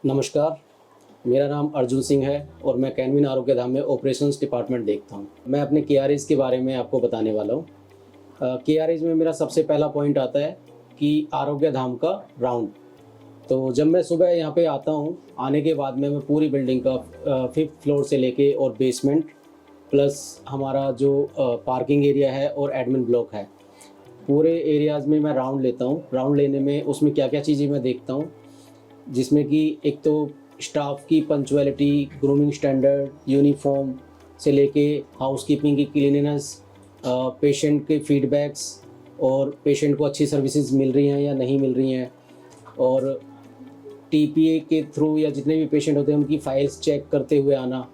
नमस्कार, मेरा नाम अर्जुन सिंह है और मैं कैनविन आरोग्य धाम में ऑपरेशंस डिपार्टमेंट देखता हूँ। मैं अपने केआरएज़ के बारे में आपको बताने वाला हूँ। केआरएज़ में मेरा सबसे पहला पॉइंट आता है कि आरोग्य धाम का राउंड। तो जब मैं सुबह यहाँ पे आता हूँ, आने के बाद में मैं पूरी बिल्डिंग का 5th फ्लोर से लेके और बेसमेंट प्लस हमारा जो पार्किंग एरिया है और एडमिन ब्लॉक है, पूरे एरियाज़ में मैं राउंड लेता हूँ। राउंड लेने में उसमें क्या-क्या चीज़ें मैं देखता हूँ, जिसमें कि एक तो स्टाफ की पंक्चुअलिटी, ग्रूमिंग स्टैंडर्ड, यूनिफॉर्म से लेके हाउसकीपिंग की क्लीनिनेस, पेशेंट के फीडबैक्स और पेशेंट को अच्छी सर्विसेज मिल रही हैं या नहीं मिल रही हैं, और टीपीए के थ्रू या जितने भी पेशेंट होते हैं उनकी फ़ाइल्स चेक करते हुए आना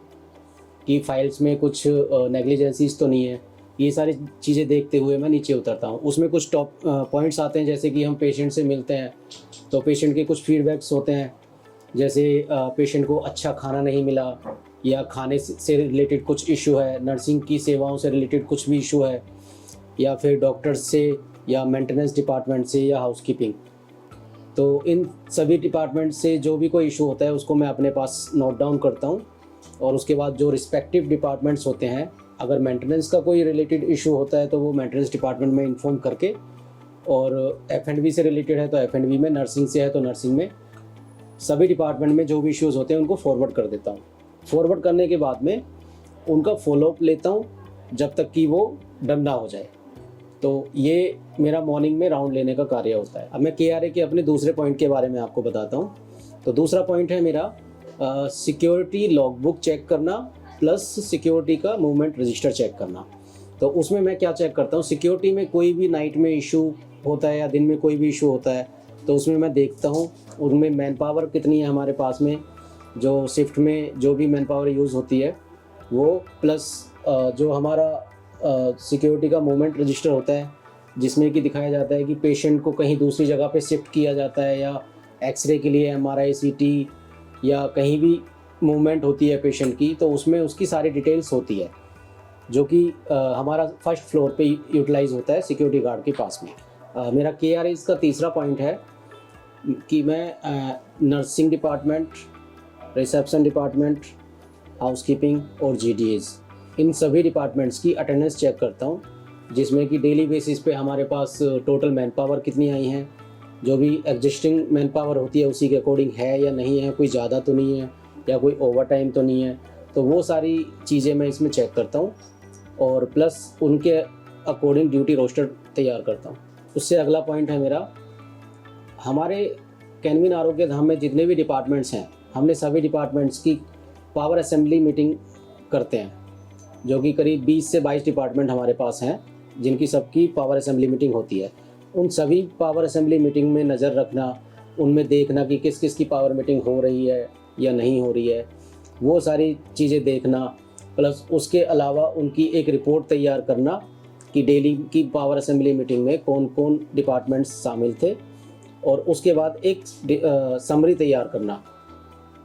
कि फ़ाइल्स में कुछ नेग्लिजेंसीज तो नहीं है। ये सारी चीज़ें देखते हुए मैं नीचे उतरता हूँ। उसमें कुछ टॉप पॉइंट्स आते हैं, जैसे कि हम पेशेंट से मिलते हैं तो पेशेंट के कुछ फीडबैक्स होते हैं, जैसे पेशेंट को अच्छा खाना नहीं मिला या खाने से रिलेटेड कुछ इशू है, नर्सिंग की सेवाओं से रिलेटेड कुछ भी इशू है, या फिर डॉक्टर्स से या मेंटेनेंस डिपार्टमेंट से या हाउसकीपिंग। तो इन सभी डिपार्टमेंट से जो भी कोई इशू होता है उसको मैं अपने पास नोट डाउन करता हूँ, और उसके बाद जो रिस्पेक्टिव डिपार्टमेंट्स होते हैं, अगर मेंटेनेंस का कोई रिलेटेड इशू होता है तो वो मेंटेनेंस डिपार्टमेंट में इन्फॉर्म करके, और F&B से रिलेटेड है तो F&B में, नर्सिंग से है तो नर्सिंग में, सभी डिपार्टमेंट में जो भी इश्यूज़ होते हैं उनको फॉरवर्ड कर देता हूँ। फॉरवर्ड करने के बाद में उनका फॉलोअप लेता हूँ जब तक कि वो डन ना हो जाए। तो ये मेरा मॉर्निंग में राउंड लेने का कार्य होता है। अब मैं केआरए के अपने दूसरे पॉइंट के बारे में आपको बताता हूँ। तो दूसरा पॉइंट है मेरा सिक्योरिटी लॉगबुक चेक करना प्लस सिक्योरिटी का मूवमेंट रजिस्टर चेक करना। तो उसमें मैं क्या चेक करता हूँ, सिक्योरिटी में कोई भी नाइट में इशू होता है या दिन में कोई भी इशू होता है तो उसमें मैं देखता हूँ उनमें मैन पावर कितनी है हमारे पास में, जो शिफ्ट में जो भी मैन पावर यूज़ होती है वो, प्लस जो हमारा सिक्योरिटी का मूवमेंट रजिस्टर होता है जिसमें कि दिखाया जाता है कि पेशेंट को कहीं दूसरी जगह पे शिफ्ट किया जाता है या एक्सरे के लिए MRI CT या कहीं भी मूवमेंट होती है पेशेंट की, तो उसमें उसकी सारी डिटेल्स होती है, जो कि हमारा फर्स्ट फ्लोर पे यूटिलाइज होता है सिक्योरिटी गार्ड के पास में। मेरा केआरएज़ का तीसरा पॉइंट है कि मैं nursing department, reception department, housekeeping और GDAs, इन सभी डिपार्टमेंट्स की अटेंडेंस चेक करता हूँ, जिसमें कि डेली बेसिस पे हमारे पास टोटल मैन पावर कितनी आई हैं, जो भी एग्जिस्टिंग मैन पावर होती है उसी के अकॉर्डिंग है या नहीं है, कोई ज़्यादा तो नहीं है या कोई ओवर टाइम तो नहीं है। तो वो सारी चीज़ें मैं इसमें चेक करता हूँ और प्लस उनके अकॉर्डिंग ड्यूटी रोस्टर तैयार करता हूँ। उससे अगला पॉइंट है मेरा, हमारे कैनविन आरोग्य धाम में जितने भी डिपार्टमेंट्स हैं, हमने सभी डिपार्टमेंट्स की पावर असेंबली मीटिंग करते हैं, जो कि करीब 20 से 22 डिपार्टमेंट हमारे पास हैं जिनकी सबकी पावर असेंबली मीटिंग होती है। उन सभी पावर असेंबली मीटिंग में नज़र रखना, उनमें देखना कि किस किस की पावर मीटिंग हो रही है या नहीं हो रही है, वो सारी चीज़ें देखना, प्लस उसके अलावा उनकी एक रिपोर्ट तैयार करना कि डेली की पावर असेंबली मीटिंग में कौन कौन डिपार्टमेंट्स शामिल थे, और उसके बाद एक समरी तैयार करना।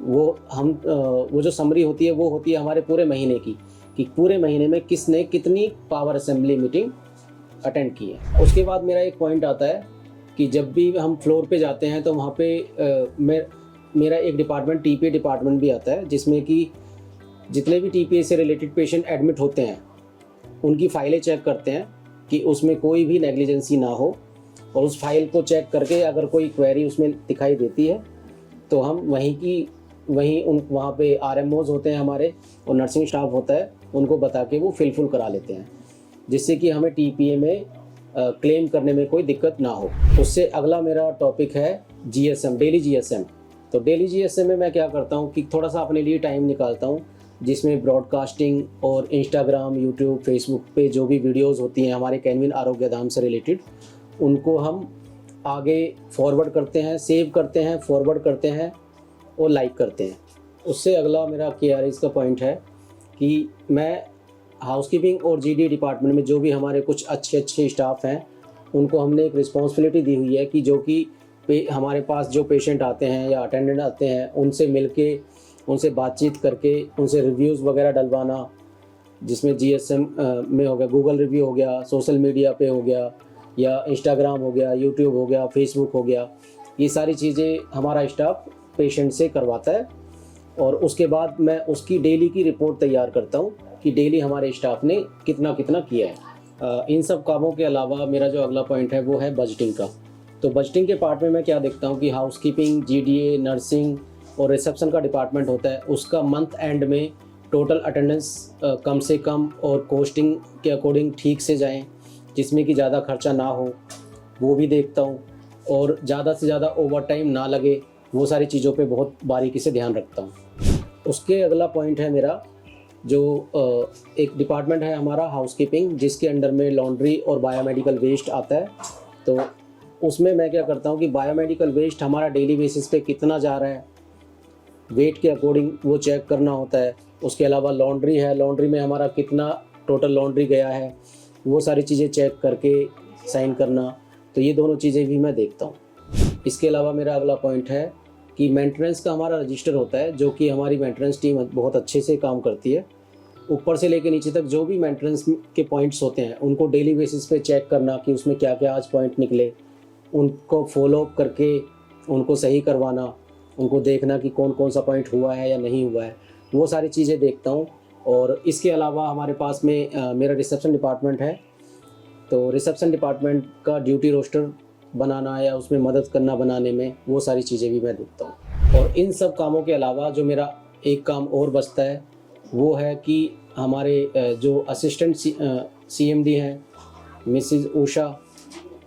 वो जो समरी होती है वो होती है हमारे पूरे महीने की, कि पूरे महीने में किसने कितनी पावर असेंबली मीटिंग अटेंड की है। उसके बाद मेरा एक पॉइंट आता है कि जब भी हम फ्लोर पे जाते हैं तो वहाँ पे मेरा एक डिपार्टमेंट TPA डिपार्टमेंट भी आता है, जिसमें कि जितने भी TPA से रिलेटेड पेशेंट एडमिट होते हैं उनकी फ़ाइलें चेक करते हैं कि उसमें कोई भी नेग्लिजेंसी ना हो, और उस फाइल को चेक करके अगर कोई क्वेरी उसमें दिखाई देती है तो हम वहाँ पे RMOs होते हैं हमारे और नर्सिंग स्टाफ होता है, उनको बता के वो फिलफुल करा लेते हैं, जिससे कि हमें TPA में क्लेम करने में कोई दिक्कत ना हो। उससे अगला मेरा टॉपिक है GSM, डेली GSM। तो डेली GSM में मैं क्या करता हूँ कि थोड़ा सा अपने लिए टाइम निकालता हूँ, जिसमें ब्रॉडकास्टिंग और इंस्टाग्राम, यूट्यूब, फेसबुक पे जो भी वीडियोज़ होती हैं हमारे कैनविन आरोग्य धाम से रिलेटेड, उनको हम आगे फॉरवर्ड करते हैं, सेव करते हैं, फॉरवर्ड करते हैं और लाइक करते हैं। उससे अगला मेरा केआरएज़ का पॉइंट है कि मैं हाउसकीपिंग और GD डिपार्टमेंट में जो भी हमारे कुछ अच्छे स्टाफ हैं उनको हमने एक रिस्पॉन्सिबिलिटी दी हुई है कि जो कि हमारे पास जो पेशेंट आते हैं या अटेंडेंट आते हैं उनसे मिल के, उनसे बातचीत करके, उनसे रिव्यूज़ वगैरह डलवाना, जिसमें GSM में हो गया, गूगल रिव्यू हो गया, सोशल मीडिया पे हो गया, या इंस्टाग्राम हो गया, यूट्यूब हो गया, फेसबुक हो गया, ये सारी चीज़ें हमारा स्टाफ पेशेंट से करवाता है और उसके बाद मैं उसकी डेली की रिपोर्ट तैयार करता हूँ कि डेली हमारे स्टाफ ने कितना कितना किया है। इन सब कामों के अलावा मेरा जो अगला पॉइंट है वो है बजटिंग का। तो बजटिंग के पार्ट में मैं क्या देखता हूँ कि हाउसकीपिंग, जीडीए, नर्सिंग और रिसेप्शन का डिपार्टमेंट होता है, उसका मंथ एंड में टोटल अटेंडेंस कम से कम और कोस्टिंग के अकॉर्डिंग ठीक से जाएं, जिसमें कि ज़्यादा खर्चा ना हो, वो भी देखता हूँ। और ज़्यादा से ज़्यादा ओवर टाइम ना लगे, वो सारी चीज़ों पे बहुत बारीकी से ध्यान रखता हूँ। उसके अगला पॉइंट है मेरा जो एक डिपार्टमेंट है हमारा हाउसकीपिंग, जिसके अंडर में लॉन्ड्री और बायोमेडिकल वेस्ट आता है। तो उसमें मैं क्या करता हूँ कि बायोमेडिकल वेस्ट हमारा डेली बेसिस पे कितना जा रहा है, वेट के अकॉर्डिंग वो चेक करना होता है। उसके अलावा लॉन्ड्री है, लॉन्ड्री में हमारा कितना टोटल लॉन्ड्री गया है, वो सारी चीज़ें चेक करके साइन करना। तो ये दोनों चीज़ें भी मैं देखता हूँ। इसके अलावा मेरा अगला पॉइंट है कि मेंटेनेंस का हमारा रजिस्टर होता है, जो कि हमारी मेंटेनेंस टीम बहुत अच्छे से काम करती है। ऊपर से लेकर नीचे तक जो भी मेंटेनेंस के पॉइंट्स होते हैं उनको डेली बेसिस पे चेक करना कि उसमें क्या क्या आज पॉइंट निकले, उनको फॉलो अप करके उनको सही करवाना, उनको देखना कि कौन कौन सा पॉइंट हुआ है या नहीं हुआ है, वो सारी चीज़ें देखता हूँ। और इसके अलावा हमारे पास में मेरा रिसेप्शन डिपार्टमेंट है। तो रिसेप्शन डिपार्टमेंट का ड्यूटी रोस्टर बनाना या उसमें मदद करना बनाने में, वो सारी चीज़ें भी मैं देखता हूँ। और इन सब कामों के अलावा जो मेरा एक काम और बचता है वो है कि हमारे जो असिस्टेंट सीएमडी हैं मिसिज़ उषा,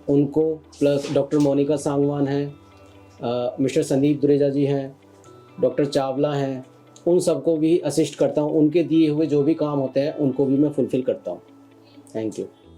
उनको प्लस डॉक्टर मोनिका सांगवान हैं, मिस्टर संदीप दुरेजा जी हैं, डॉक्टर चावला हैं, उन सबको भी असिस्ट करता हूँ। उनके दिए हुए जो भी काम होते हैं उनको भी मैं फुलफ़िल करता हूँ। Thank you.